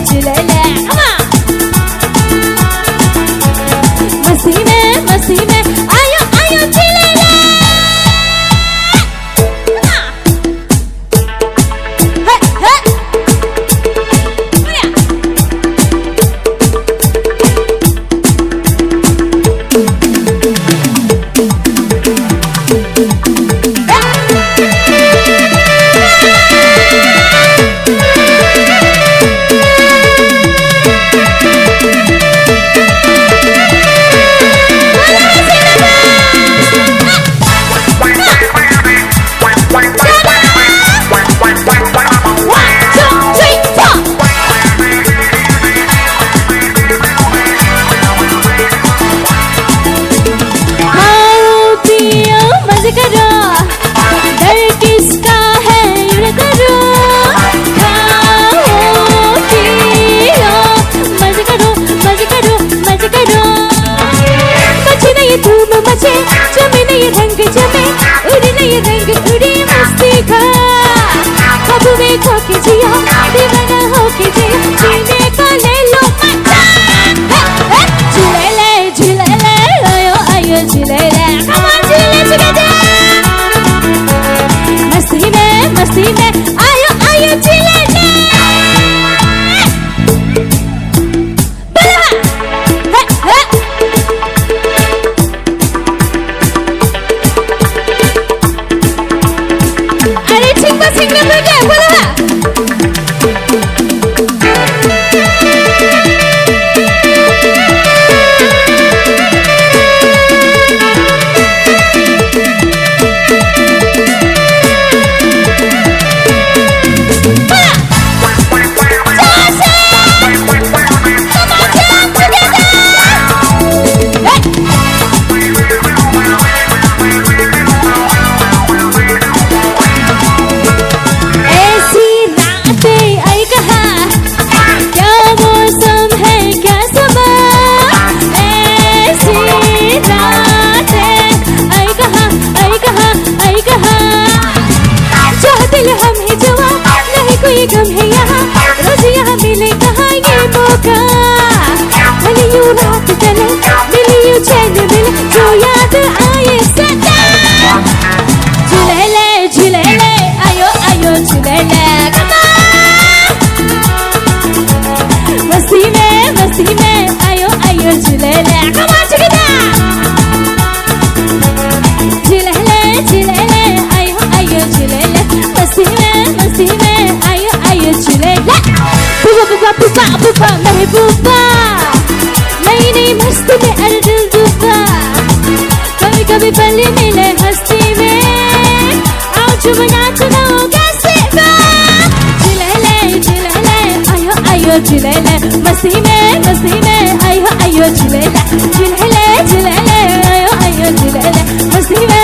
चिलेले मस्ती में आयो आयो चिलेले रंग जमे उड़ने ये रंग उड़ी मस्ती का अब में खो के जिया दीवाना हो के जिया जीने को ले लो झूले आयो आयो झूले come on झूले मस्ती में आयो आयो झूले गम है यहाँ रोज यहाँ मिले कहाँ ये मौका भले यूं रात चले मिले यूं चैन मिले जो याद आए सदा झूले आयो आयो झूले मस्ती में आयो आयो झूले झूले आयो आयो झूले मस्ती में आयो आयो झूले बुबा महबूबा नई नई मस्ती में दिल डूबा कभी कभी पल मिले हस्ती में आओ झूमना चुनाओगे सेवा झूले आयो आयो झूले मस्ती में आयो आयो झूले आयो आयो झूले मस्ती में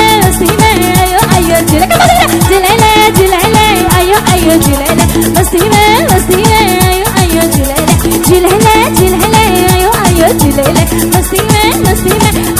आयो आयो झूले आयो आयो झूले मस्ती में आयो आयो झूले आयो आयो झूले मस्ती में